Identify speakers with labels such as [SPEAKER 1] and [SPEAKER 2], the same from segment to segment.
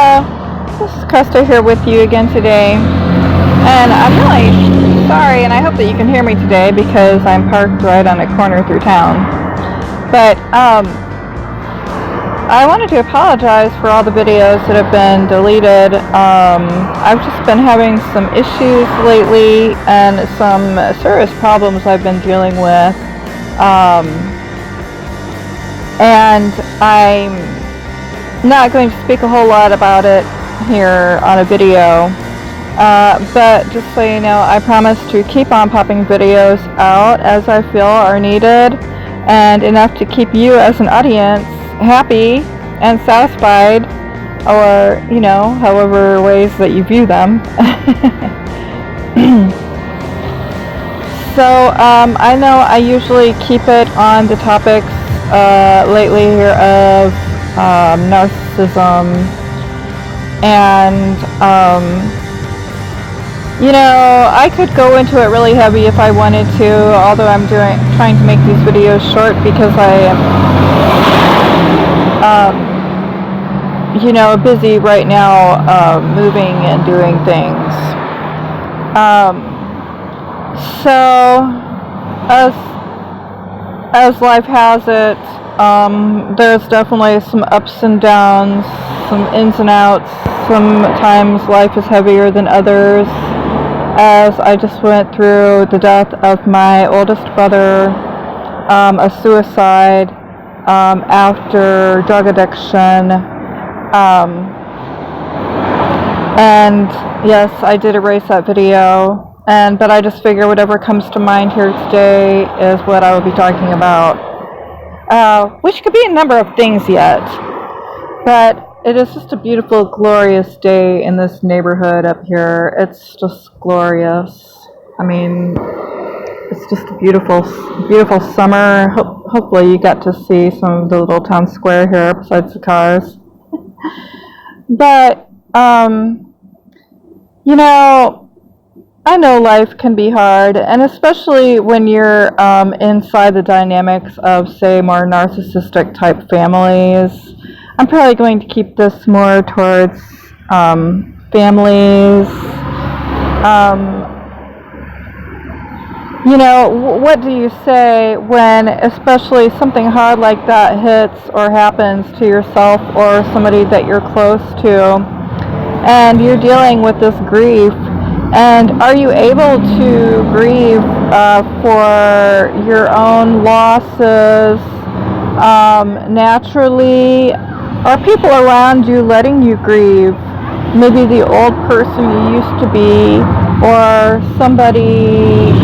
[SPEAKER 1] Hello, this is Krista here with you again today, and I'm really sorry, and I hope that you can hear me today because I'm parked right on a corner through town. But I wanted to apologize for all the videos that have been deleted. I've just been having some issues lately and some serious problems I've been dealing with, and I'm not going to speak a whole lot about it here on a video, but just so you know, I promise to keep on popping videos out as I feel are needed and enough to keep you as an audience happy and satisfied, or however ways that you view them. So I know I usually keep it on the topics lately here of narcissism, and I could go into it really heavy if I wanted to, although I'm trying to make these videos short because I am busy right now, moving and doing things. So as life has it, there's definitely some ups and downs, some ins and outs. Sometimes life is heavier than others, as I just went through the death of my oldest brother, a suicide after drug addiction, and yes, I did erase that video, but I just figure whatever comes to mind here today is what I will be talking about. Which could be a number of things yet, but it is just a beautiful, glorious day in this neighborhood up here. It's just glorious. I mean, it's just a beautiful, beautiful summer. Hopefully you got to see some of the little town square here besides the cars. But, I know life can be hard, and especially when you're inside the dynamics of, say, more narcissistic type families. I'm probably going to keep this more towards families. What do you say when especially something hard like that hits or happens to yourself or somebody that you're close to, and you're dealing with this grief? And are you able to grieve for your own losses naturally? Are people around you letting you grieve? Maybe the old person you used to be, or somebody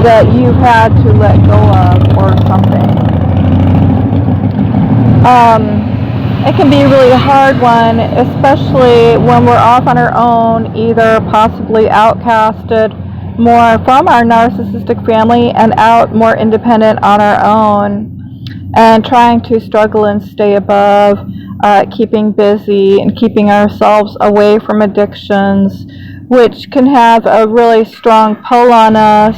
[SPEAKER 1] that you've had to let go of, or something. It can be a really hard one, especially when we're off on our own, either possibly outcasted more from our narcissistic family and out more independent on our own, and trying to struggle and stay above, keeping busy and keeping ourselves away from addictions, which can have a really strong pull on us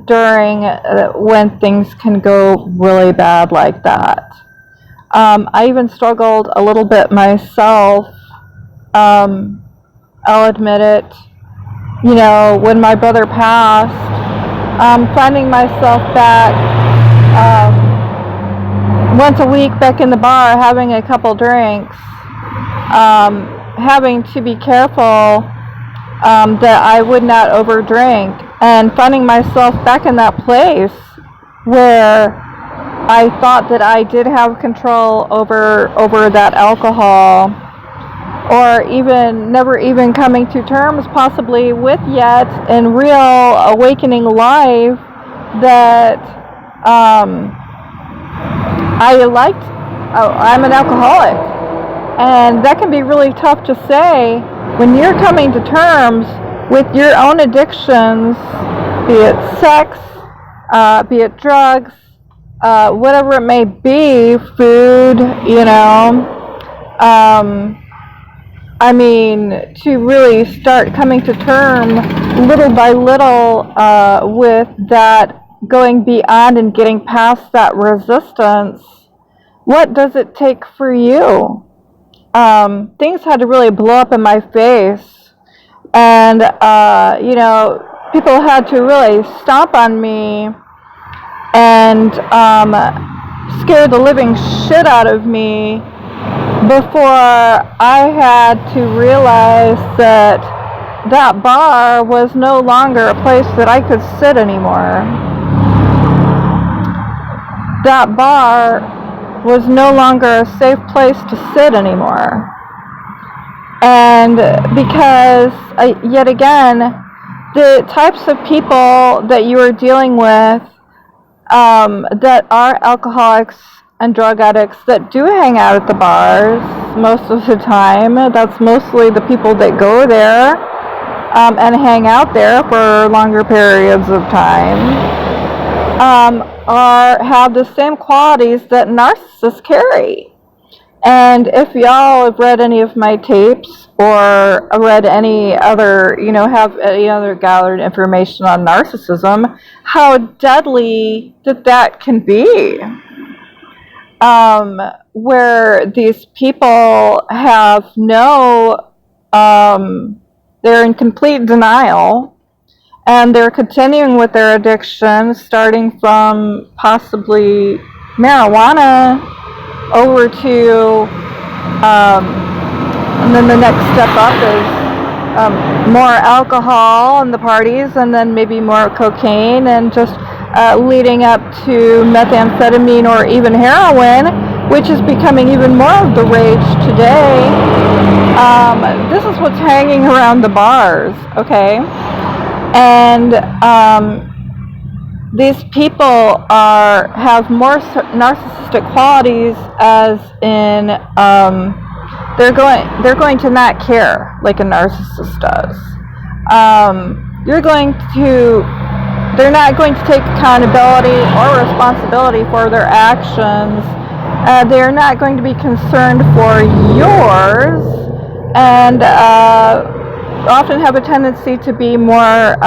[SPEAKER 1] during when things can go really bad like that. I even struggled a little bit myself, I'll admit it, when my brother passed, finding myself back once a week back in the bar having a couple drinks, having to be careful that I would not overdrink, and finding myself back in that place where I thought that I did have control over that alcohol, or even never even coming to terms possibly with yet in real awakening life that I'm an alcoholic. And that can be really tough to say when you're coming to terms with your own addictions, be it sex, be it drugs, whatever it may be, food, to really start coming to term little by little with that, going beyond and getting past that resistance. What does it take for you? things had to really blow up in my face, and people had to really stomp on me and scare the living shit out of me before I had to realize that that bar was no longer a place that I could sit anymore. That bar was no longer a safe place to sit anymore. And because, yet again, the types of people that you are dealing with that are alcoholics and drug addicts that do hang out at the bars most of the time, that's mostly the people that go there and hang out there for longer periods of time, have the same qualities that narcissists carry. And if y'all have read any of my tapes or read any other, have any other gathered information on narcissism, how deadly that can be. Where these people have they're in complete denial, and they're continuing with their addiction, starting from possibly marijuana over to, and then the next step up is more alcohol and the parties, and then maybe more cocaine, and just leading up to methamphetamine or even heroin, which is becoming even more of the rage today. This is what's hanging around the bars, okay? And these people have more narcissistic qualities, as in they're going to not care like a narcissist does. They're not going to take accountability or responsibility for their actions. They're not going to be concerned for yours, and often have a tendency to be more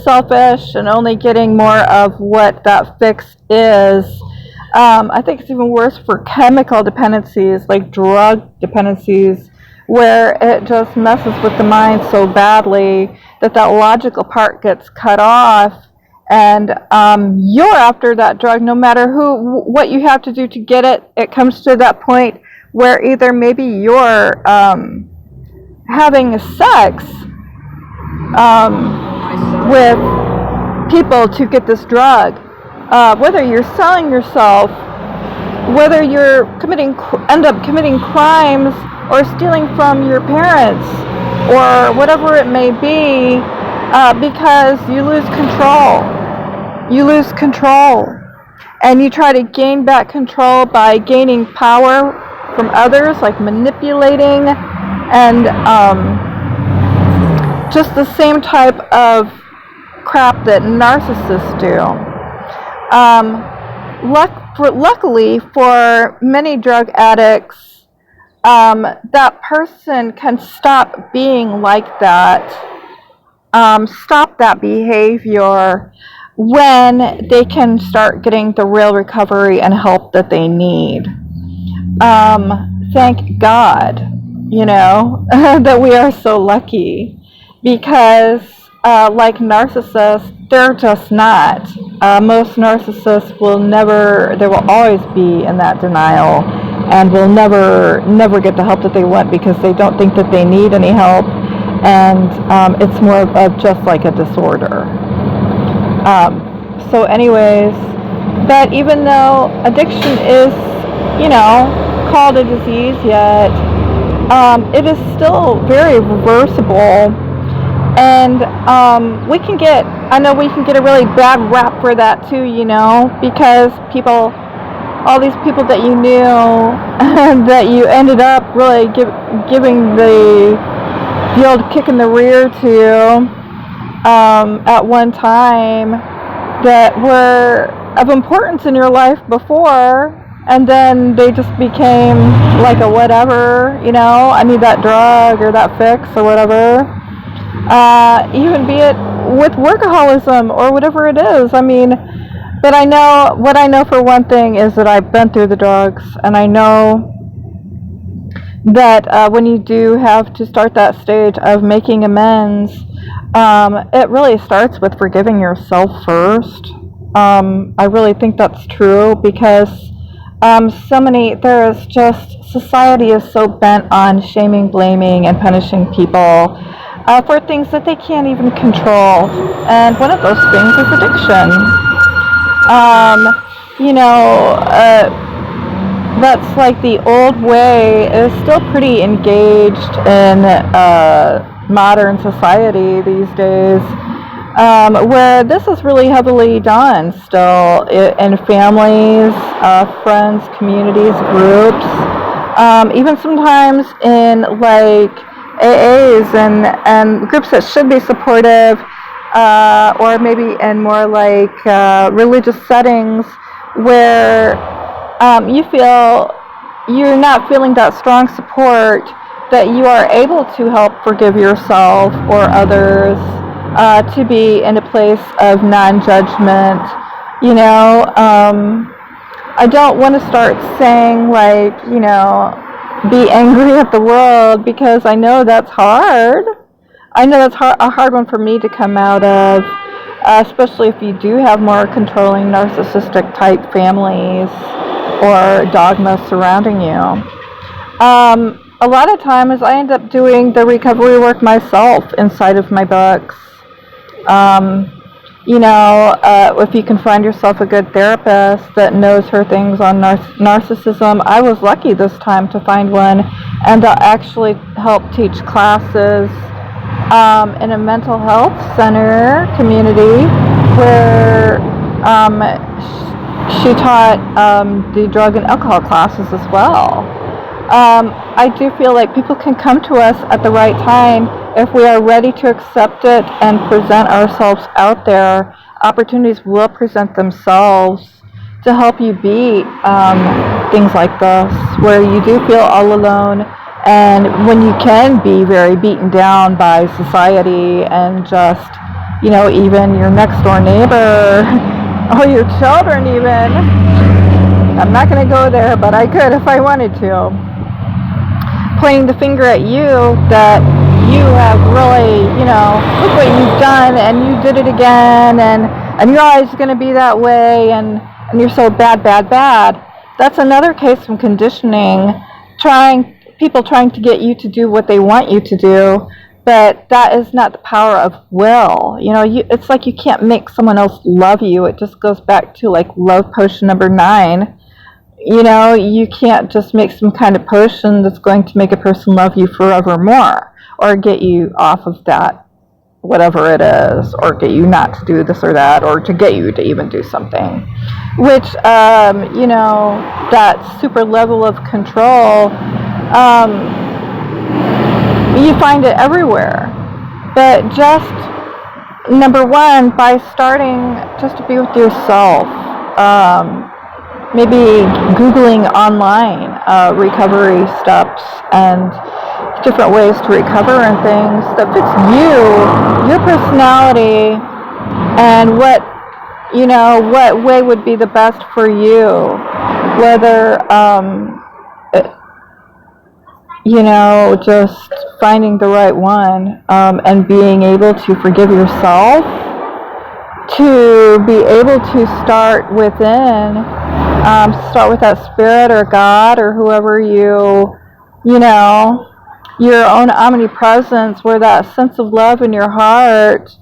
[SPEAKER 1] selfish and only getting more of what that fix is. I think it's even worse for chemical dependencies, like drug dependencies, where it just messes with the mind so badly that logical part gets cut off, and you're after that drug no matter what you have to do to get it. It comes to that point where either maybe you're having sex with people to get this drug, whether you're selling yourself, whether you're end up committing crimes or stealing from your parents or whatever it may be, because you lose control. You lose control, and you try to gain back control by gaining power from others, like manipulating, and just the same type of crap that narcissists do. Luckily for many drug addicts, that person can stop being like that, stop that behavior when they can start getting the real recovery and help that they need. Thank God, that we are so lucky, because like narcissists, they're just not. Most narcissists they will always be in that denial, and will never get the help that they want, because they don't think that they need any help, and it's more of just like a disorder. So anyways, but even though addiction is, called a disease, yet it is still very reversible. And we can get a really bad rap for that too, because all these people that you knew that you ended up really giving the old kick in the rear to at one time, that were of importance in your life before, and then they just became like a whatever, I need that drug or that fix or whatever. Even be it with workaholism or whatever it is. But what I know for one thing is that I've been through the drugs, and I know that when you do have to start that stage of making amends, it really starts with forgiving yourself first. I really think that's true because society is so bent on shaming, blaming, and punishing people for things that they can't even control. And one of those things is addiction. Um, you know, that's like the old way is still pretty engaged in modern society these days, where this is really heavily done still in families, friends, communities, groups, even sometimes in like AAs and groups that should be supportive, or maybe in more like religious settings where you feel you're not feeling that strong support that you are able to help forgive yourself or others, to be in a place of non-judgment. I don't want to start saying like, be angry at the world, because I know that's hard. I know that's a hard one for me to come out of, especially if you do have more controlling narcissistic type families or dogmas surrounding you. A lot of times I end up doing the recovery work myself inside of my books. If you can find yourself a good therapist that knows her things on narcissism, I was lucky this time to find one, and I'll actually help teach classes in a mental health center community where she taught the drug and alcohol classes as well. I do feel like people can come to us at the right time if we are ready to accept it and present ourselves out there. Opportunities will present themselves to help you beat things like this, where you do feel all alone, and when you can be very beaten down by society and just, even your next door neighbor or your children even. I'm not going to go there, but I could if I wanted to. Pointing the finger at you that you have really, look what you've done, and you did it again, and you're always going to be that way, and you're so bad. That's another case of conditioning, people trying to get you to do what they want you to do, but that is not the power of will. It's like you can't make someone else love you. It just goes back to like love potion number 9. You can't just make some kind of potion that's going to make a person love you forevermore, or get you off of that, whatever it is, or get you not to do this or that, or to get you to even do something. Which, that super level of control, you find it everywhere. But just, number one, by starting just to be with yourself, maybe Googling online recovery steps and different ways to recover and things that fits you, your personality, and what way would be the best for you. Whether, just finding the right one, and being able to forgive yourself, to be able to start within, start with that spirit or God or whoever your own omnipresence, where that sense of love in your heart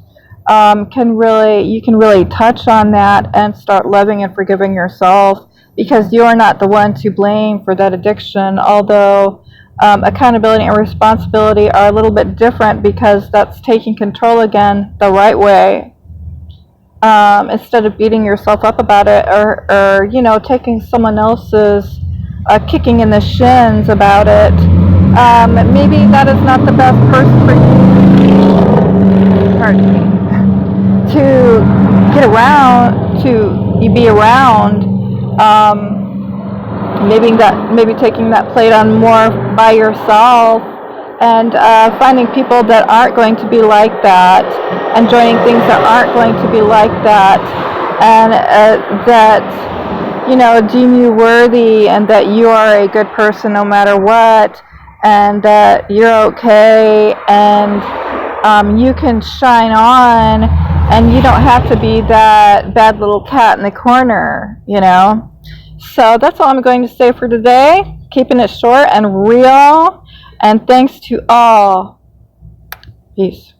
[SPEAKER 1] you can really touch on that and start loving and forgiving yourself, because you are not the one to blame for that addiction, although accountability and responsibility are a little bit different, because that's taking control again the right way. Instead of beating yourself up about it, or taking someone else's kicking in the shins about it. Maybe that is not the best person for you, pardon me, to get around, to be around. Maybe taking that plate on more by yourself, and finding people that aren't going to be like that, and joining things that aren't going to be like that, and that deem you worthy, and that you are a good person no matter what, and that you're okay, and you can shine on, and you don't have to be that bad little cat in the corner, you know. So that's all I'm going to say for today, keeping it short and real, and thanks to all. Peace.